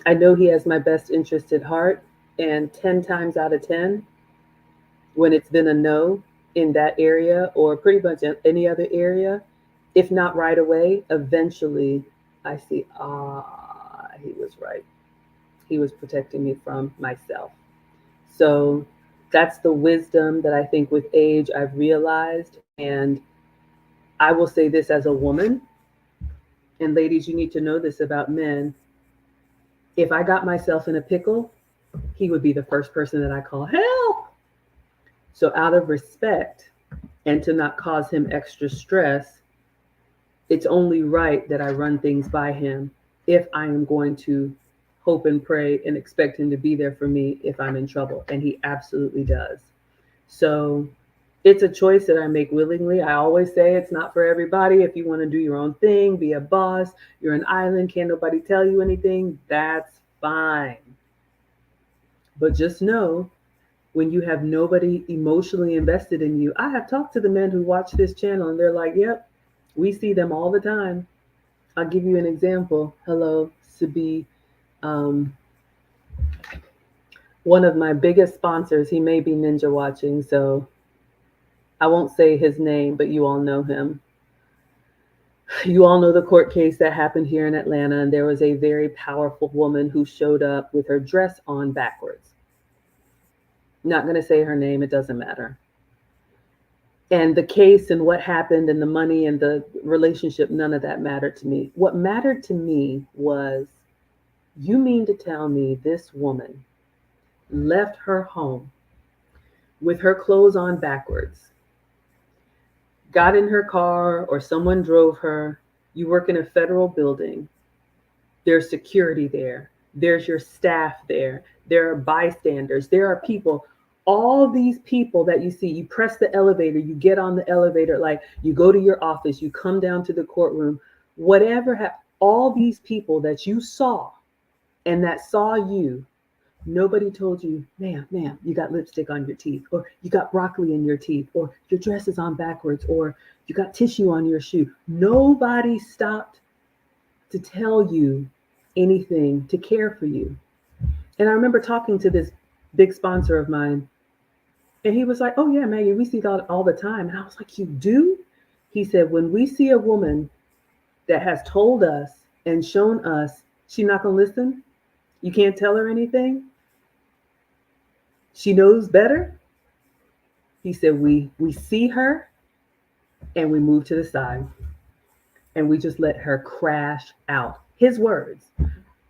I know he has my best interest at heart. And 10 times out of 10, when it's been a no in that area or pretty much any other area, if not right away, eventually I see, he was right. He was protecting me from myself. So that's the wisdom that I think with age I've realized. And I will say this as a woman, and ladies, you need to know this about men. If I got myself in a pickle, he would be the first person that I call help. So, out of respect and to not cause him extra stress, it's only right that I run things by him if I am going to hope and pray and expect him to be there for me if I'm in trouble. And he absolutely does. So, it's a choice that I make willingly. I always say it's not for everybody. If you want to do your own thing, be a boss, you're an island, can't nobody tell you anything, that's fine. But just know when you have nobody emotionally invested in you. I have talked to the men who watch this channel and they're like, yep, we see them all the time. I'll give you an example. Hello, Sabi. Um, one of my biggest sponsors, he may be ninja watching, so I won't say his name, but you all know him. You all know the court case that happened here in Atlanta, and there was a very powerful woman who showed up with her dress on backwards. Not going to say her name, it doesn't matter. And the case and what happened and the money and the relationship, none of that mattered to me. What mattered to me was, you mean to tell me this woman left her home with her clothes on backwards, got in her car or someone drove her? You work in a federal building. There's security there. There's your staff there. There are bystanders. There are people. All these people that you see, you press the elevator, you get on the elevator, like you go to your office, you come down to the courtroom, whatever, all these people that you saw and that saw you, nobody told you, ma'am, you got lipstick on your teeth, or you got broccoli in your teeth, or your dress is on backwards, or you got tissue on your shoe. Nobody stopped to tell you anything, to care for you. And I remember talking to this big sponsor of mine, and he was like, oh, yeah, Maggie, we see that all the time. And I was like, you do? He said, when we see a woman that has told us and shown us she's not going to listen, you can't tell her anything, she knows better. He said, we see her and we move to the side and we just let her crash out. His words.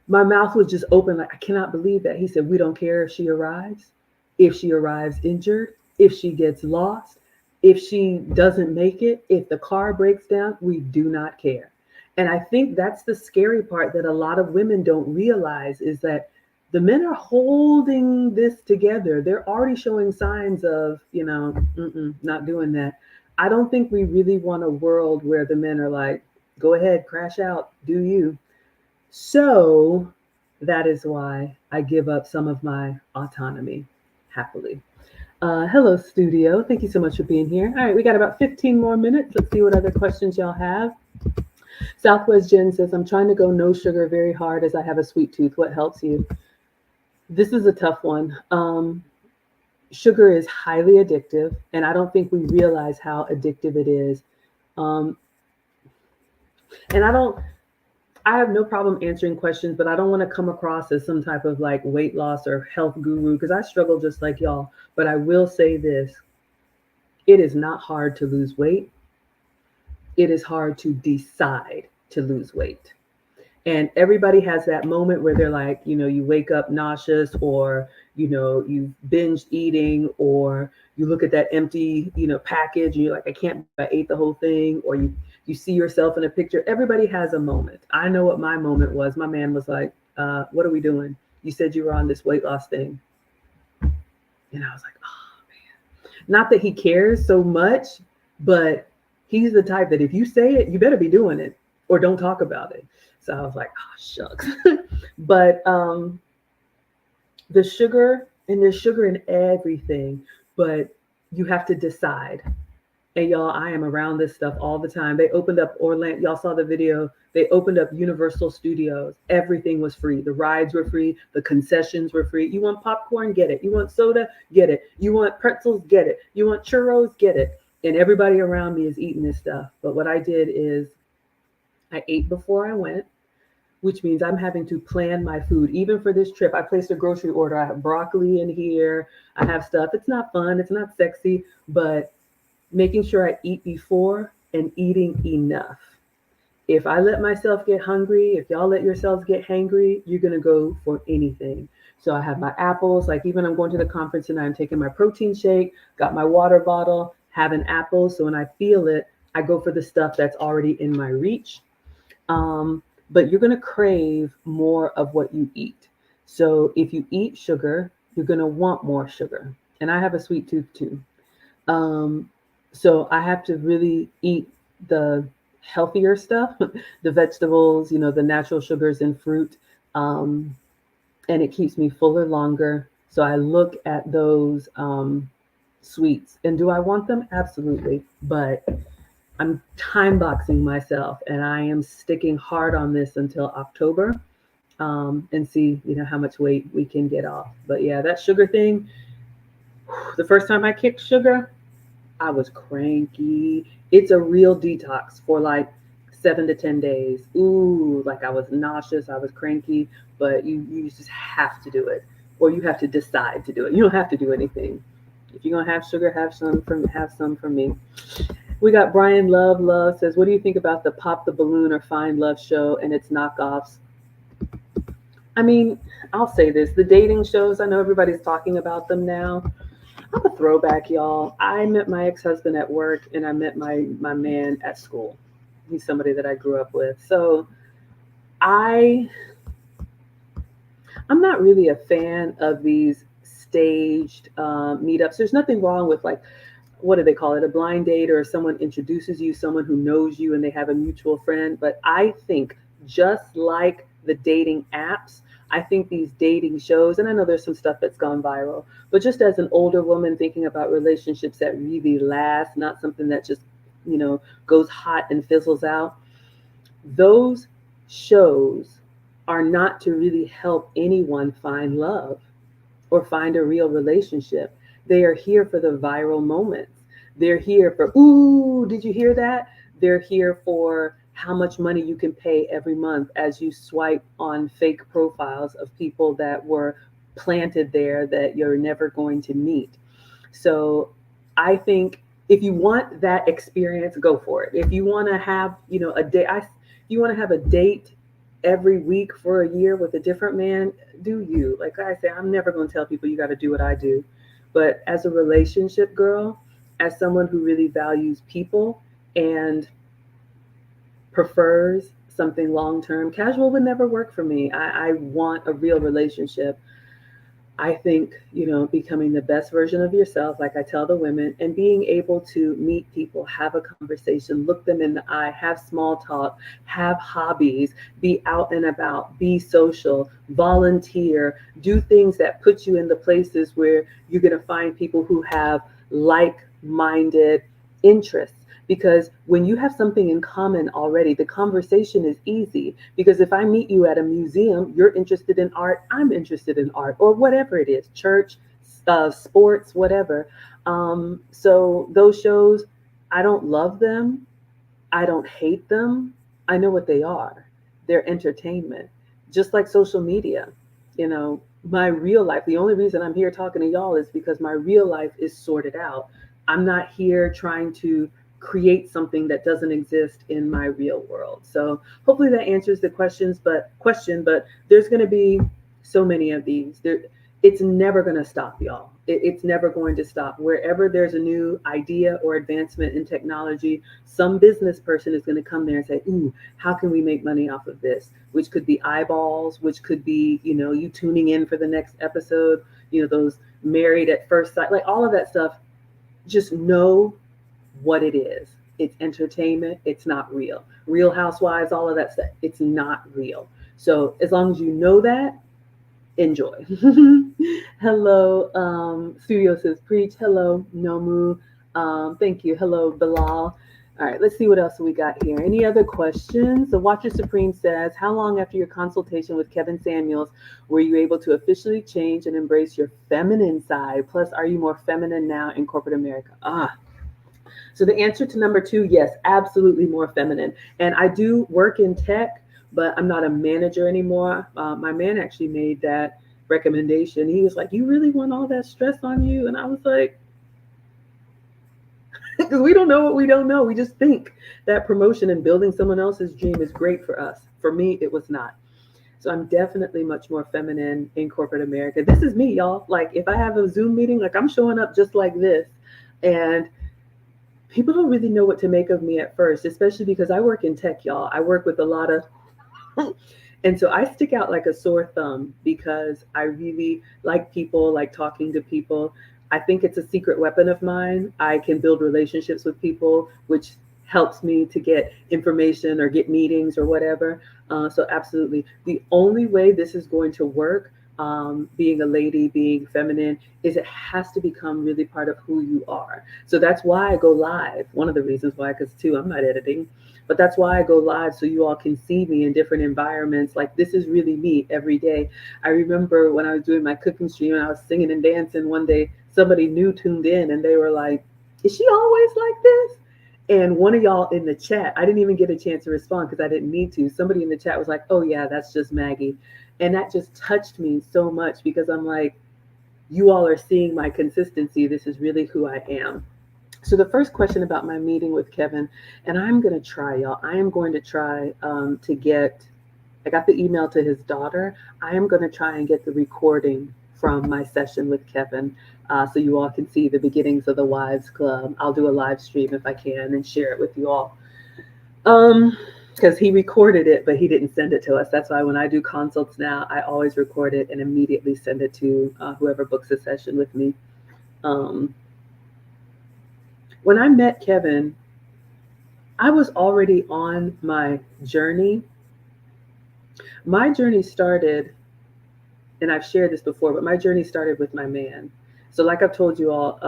My mouth was just open, like, I cannot believe that. He said, we don't care if she arrives injured, if she gets lost, if she doesn't make it, if the car breaks down, we do not care. And I think that's the scary part that a lot of women don't realize, is that the men are holding this together. They're already showing signs of, not doing that. I don't think we really want a world where the men are like, go ahead, crash out, do you. So that is why I give up some of my autonomy happily. Hello, studio. Thank you so much for being here. All right, we got about 15 more minutes. Let's see what other questions y'all have. Southwest Jen says, I'm trying to go no sugar very hard as I have a sweet tooth. What helps you? This is a tough one. Sugar is highly addictive, and I don't think we realize how addictive it is. Um, and I have no problem answering questions, but I don't want to come across as some type of like weight loss or health guru because I struggle just like y'all. But I will say this, it is not hard to lose weight. It is hard to decide to lose weight. And everybody has that moment where they're like, you wake up nauseous, or, you binge eating, or you look at that empty, package and you're like, I can't believe I ate the whole thing, or you see yourself in a picture. Everybody has a moment. I know what my moment was. My man was like, what are we doing? You said you were on this weight loss thing. And I was like, oh man. Not that he cares so much, but he's the type that if you say it, you better be doing it or don't talk about it. So I was like, oh shucks. But the sugar, and there's sugar in everything, but you have to decide. And y'all, I am around this stuff all the time. They opened up Orlando. Y'all saw the video. They opened up Universal Studios. Everything was free. The rides were free. The concessions were free. You want popcorn? Get it. You want soda? Get it. You want pretzels? Get it. You want churros? Get it. And everybody around me is eating this stuff. But what I did is I ate before I went, which means I'm having to plan my food. Even for this trip, I placed a grocery order. I have broccoli in here. I have stuff. It's not fun. It's not sexy, but making sure I eat before and eating enough. If I let myself get hungry, if y'all let yourselves get hangry, you're going to go for anything. So I have my apples. Like even I'm going to the conference and I'm taking my protein shake, got my water bottle, have an apple. So when I feel it, I go for the stuff that's already in my reach. But you're going to crave more of what you eat. So if you eat sugar, you're going to want more sugar. And I have a sweet tooth too. Um, so I have to really eat the healthier stuff, the vegetables, the natural sugars in fruit. Um, and it keeps me fuller longer. So I look at those sweets. And do I want them? Absolutely. But I'm time boxing myself, and I am sticking hard on this until October, and see, how much weight we can get off. But yeah, that sugar thing, the first time I kicked sugar, I was cranky. It's a real detox for like 7 to 10 days. Ooh, like I was nauseous, I was cranky, but you just have to do it, or you have to decide to do it. You don't have to do anything. If you're gonna have sugar, have some from me. We got Brian Love says, what do you think about the Pop the Balloon or Find Love show and its knockoffs? I mean, I'll say this, the dating shows, I know everybody's talking about them now. I'm a throwback, y'all. I met my ex-husband at work and I met my man at school. He's somebody that I grew up with. So I'm not really a fan of these staged meetups. There's nothing wrong with like, what do they call it? A blind date, or someone introduces you, someone who knows you and they have a mutual friend. But I think just like the dating apps, I think these dating shows, and I know there's some stuff that's gone viral, but just as an older woman thinking about relationships that really last, not something that just, goes hot and fizzles out, those shows are not to really help anyone find love or find a real relationship. They are here for the viral moments. They're here for, ooh, did you hear that? They're here for how much money you can pay every month as you swipe on fake profiles of people that were planted there that you're never going to meet. So I think if you want that experience, go for it. If you want to have, a day, you want to have a date every week for a year with a different man, do you. Like I say, I'm never going to tell people you got to do what I do. But as a relationship girl, as someone who really values people and prefers something long term, casual would never work for me. I want a real relationship. I think, becoming the best version of yourself, like I tell the women, and being able to meet people, have a conversation, look them in the eye, have small talk, have hobbies, be out and about, be social, volunteer, do things that put you in the places where you're going to find people who have like minded interests. Because when you have something in common already, the conversation is easy. Because if I meet you at a museum, you're interested in art, I'm interested in art, or whatever it is, church, sports, whatever. So those shows, I don't love them, I don't hate them. I know what they are. They're entertainment, just like social media. My real life, the only reason I'm here talking to y'all is because my real life is sorted out. I'm not here trying to create something that doesn't exist in my real world. So hopefully that answers the but there's going to be so many of these. It's never going to stop, y'all. It's never going to stop. Wherever there's a new idea or advancement in technology, some business person is going to come there and say, ooh, how can we make money off of this? Which could be eyeballs, which could be, you tuning in for the next episode, those married at first sight, like all of that stuff. Just know what it is. It's entertainment. It's not real. Real Housewives, all of that stuff. It's not real. So as long as you know that, enjoy. Hello, Studio says preach. Hello, Nomu. Thank you. Hello, Bilal. All right, let's see what else we got here. Any other questions? The Watcher Supreme says, how long after your consultation with Kevin Samuels were you able to officially change and embrace your feminine side? Plus, are you more feminine now in corporate America? So the answer to number two, yes, absolutely more feminine. And I do work in tech, but I'm not a manager anymore. My man actually made that recommendation. He was like, you really want all that stress on you? And I was like, because we don't know what we don't know. We just think that promotion and building someone else's dream is great for us. For me, it was not. So I'm definitely much more feminine in corporate America. This is me, y'all. Like if I have a Zoom meeting, like I'm showing up just like this. And people don't really know what to make of me at first, especially because I work in tech, y'all. I work with a lot of, and so I stick out like a sore thumb because I really like people, like talking to people. I think it's a secret weapon of mine. I can build relationships with people, which helps me to get information or get meetings or whatever. So absolutely. The only way this is going to work, being a lady, being feminine, is it has to become really part of who you are. So that's why I go live. One of the reasons why, because too, I'm not editing, but that's why I go live so you all can see me in different environments. Like this is really me every day. I remember when I was doing my cooking stream and I was singing and dancing one day, somebody new tuned in and they were like, is she always like this? And one of y'all in the chat, I didn't even get a chance to respond because I didn't need to. Somebody in the chat was like, oh yeah, that's just Maggie. And that just touched me so much because I'm like, you all are seeing my consistency. This is really who I am. So the first question about my meeting with Kevin, and I'm going to try, y'all. I am going to try to get, I got the email to his daughter. I am going to try and get the recording from my session with Kevin so you all can see the beginnings of the Wives Club. I'll do a live stream if I can and share it with you all. Because he recorded it, but he didn't send it to us. That's why when I do consults now, I always record it and immediately send it to whoever books a session with me. When I met Kevin, I was already on my journey. My journey started, and I've shared this before, but my journey started with my man. So like I've told you all,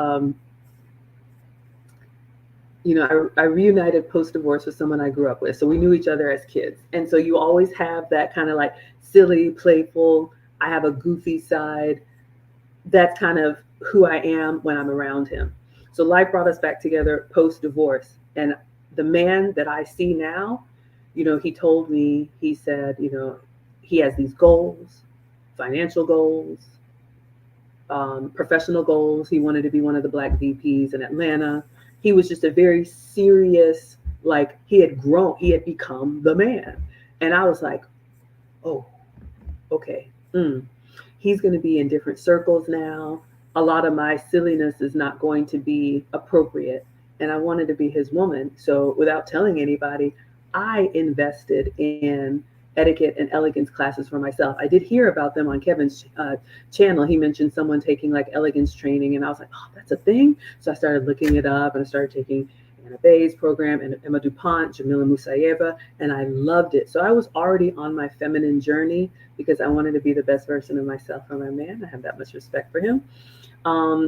I reunited post-divorce with someone I grew up with. So we knew each other as kids. And so you always have that kind of like silly, playful, I have a goofy side. That's kind of who I am when I'm around him. So life brought us back together post-divorce. And the man that I see now, he told me, he said, he has these goals, financial goals, professional goals. He wanted to be one of the Black VPs in Atlanta. He was just a very serious, like he had grown, he had become the man. And I was like, oh, okay. He's going to be in different circles now. A lot of my silliness is not going to be appropriate. And I wanted to be his woman. So without telling anybody, I invested in etiquette and elegance classes for myself. I did hear about them on Kevin's channel. He mentioned someone taking like elegance training, and I was like, oh, that's a thing. So I started looking it up, and I started taking Anna Bay's program and Emma DuPont, Jamila Musayeva, and I loved it. So I was already on my feminine journey because I wanted to be the best version of myself for my man. I have that much respect for him.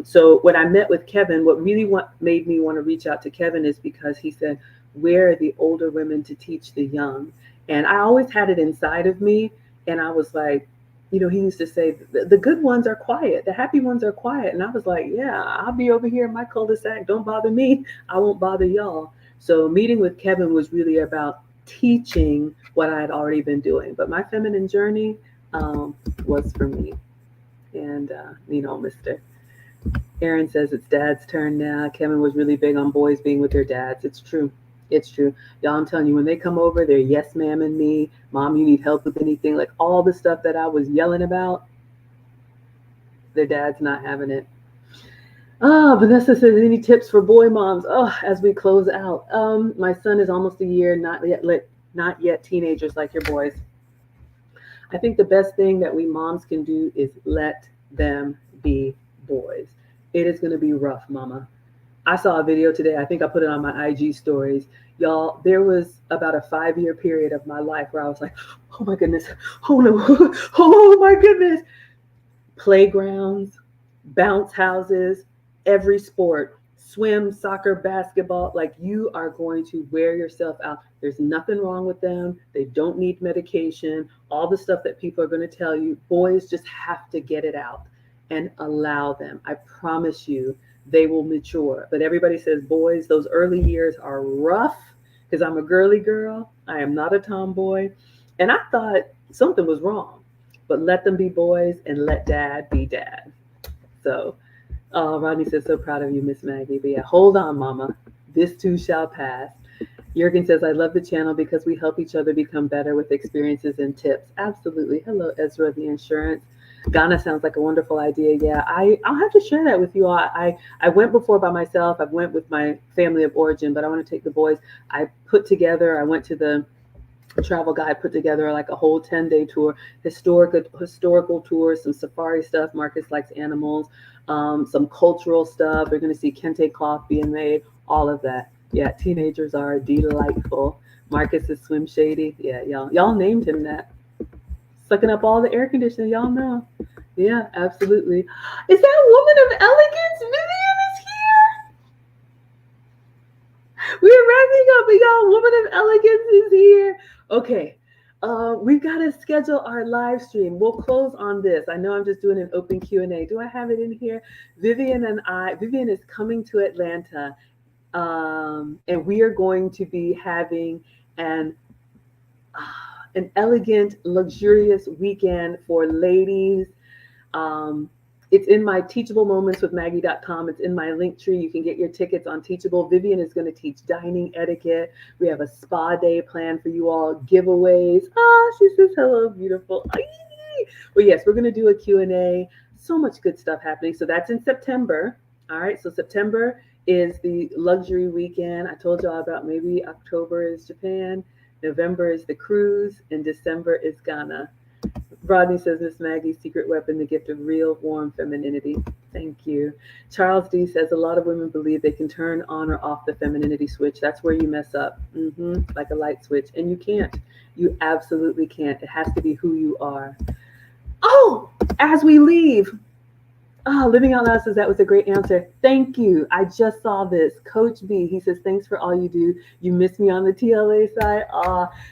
So when I met with Kevin, what really made me want to reach out to Kevin is because he said, where are the older women to teach the young? And I always had it inside of me. And I was like, he used to say, the good ones are quiet. The happy ones are quiet. And I was like, yeah, I'll be over here in my cul-de-sac. Don't bother me. I won't bother y'all. So meeting with Kevin was really about teaching what I had already been doing. But my feminine journey was for me. And, Mr. Aaron says it's dad's turn now. Kevin was really big on boys being with their dads. It's true. It's true. Y'all, I'm telling you, when they come over, they're yes, ma'am, and me. Mom, you need help with anything? Like all the stuff that I was yelling about, their dad's not having it. Vanessa says, any tips for boy moms? As we close out. My son is almost a year, not yet teenagers like your boys. I think the best thing that we moms can do is let them be boys. It is going to be rough, mama. I saw a video today. I think I put it on my IG stories. Y'all, there was about a 5-year period of my life where I was like, oh my goodness. Oh no. Oh my goodness. Playgrounds, bounce houses, every sport, swim, soccer, basketball. Like you are going to wear yourself out. There's nothing wrong with them. They don't need medication. All the stuff that people are going to tell you. Boys just have to get it out and allow them. I promise you, they will mature. But everybody says boys, those early years are rough because I'm a girly girl. I am not a tomboy. And I thought something was wrong, but let them be boys and let dad be dad. So Rodney says, so proud of you, Miss Maggie. But yeah, hold on, mama. This too shall pass. Jürgen says, I love the channel because we help each other become better with experiences and tips. Absolutely. Hello, Ezra, the insurance. Ghana sounds like a wonderful idea. Yeah, I'll have to share that with you all. I went before by myself. I went with my family of origin, but I want to take the boys. I went to the travel guide, put together like a whole 10-day tour, historical tours, some safari stuff. Marcus likes animals, some cultural stuff. We're going to see kente cloth being made, all of that. Yeah, teenagers are delightful. Marcus is swim shady. Yeah, y'all named him that. Sucking up all the air conditioning, y'all know. Yeah, absolutely. Is that woman of elegance? Vivian is here. We're wrapping up, but y'all, woman of elegance is here. Okay, we've got to schedule our live stream. We'll close on this. I know I'm just doing an open Q&A. Do I have it in here? Vivian is coming to Atlanta, and we are going to be having an elegant, luxurious weekend for ladies. It's in my teachablemoments.com. It's in my link tree. You can get your tickets on Teachable. Vivian is going to teach dining etiquette. We have a spa day planned for you all, giveaways. She says hello, beautiful. Well, yes, we're going to do a Q&A. So much good stuff happening. So that's in September. All right, so September is the luxury weekend. I told y'all about maybe October is Japan. November is the cruise, and December is Ghana. Rodney says, Miss Maggie's secret weapon, the gift of real warm femininity. Thank you. Charles D says, a lot of women believe they can turn on or off the femininity switch. That's where you mess up, like a light switch. And you can't. You absolutely can't. It has to be who you are. Oh, as we leave, Living Out Loud says that was a great answer. Thank you. I just saw this. Coach B, he says, thanks for all you do. You miss me on the TLA side.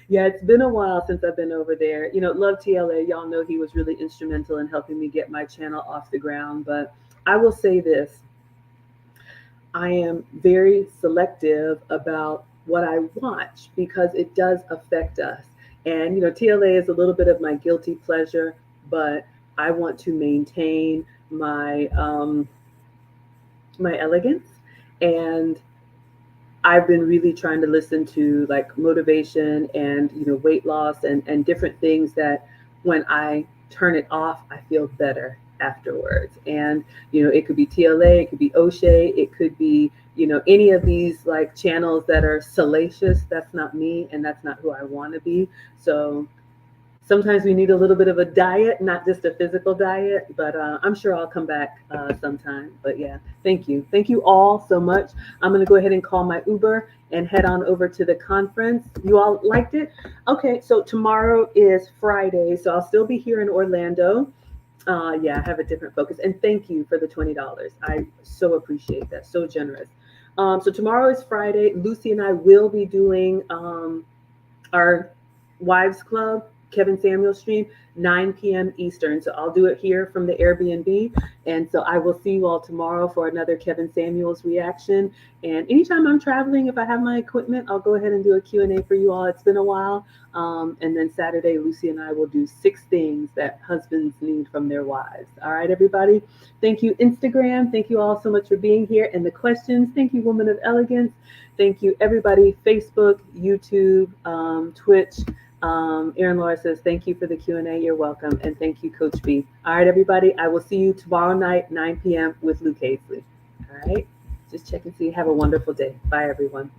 Yeah, it's been a while since I've been over there. Love TLA. Y'all know he was really instrumental in helping me get my channel off the ground. But I will say this. I am very selective about what I watch because it does affect us. And, TLA is a little bit of my guilty pleasure, but I want to maintain my my elegance, and I've been really trying to listen to like motivation and weight loss and different things that when I turn it off, I feel better afterwards. And it could be TLA, it could be O'Shea, it could be any of these like channels that are salacious. That's not me, and that's not who I want to be. So sometimes we need a little bit of a diet, not just a physical diet, but I'm sure I'll come back sometime. But yeah, thank you. Thank you all so much. I'm going to go ahead and call my Uber and head on over to the conference. You all liked it? Okay, so tomorrow is Friday, so I'll still be here in Orlando. Yeah, I have a different focus. And thank you for the $20. I so appreciate that. So generous. So tomorrow is Friday. Lucy and I will be doing our Wives Club, Kevin Samuel stream, 9 p.m. Eastern. So I'll do it here from the Airbnb. And so I will see you all tomorrow for another Kevin Samuels reaction. And anytime I'm traveling, if I have my equipment, I'll go ahead and do a Q&A for you all. It's been a while. And then Saturday, Lucy and I will do 6 things that husbands need from their wives. All right, everybody. Thank you, Instagram. Thank you all so much for being here. And the questions. Thank you, Woman of Elegance. Thank you, everybody. Facebook, YouTube, Twitch. Erin Laura says, thank you for the Q&A. You're welcome. And thank you, Coach B. All right, everybody. I will see you tomorrow night, 9 p.m. with Luke Hazley. All right. Just check and see. Have a wonderful day. Bye, everyone.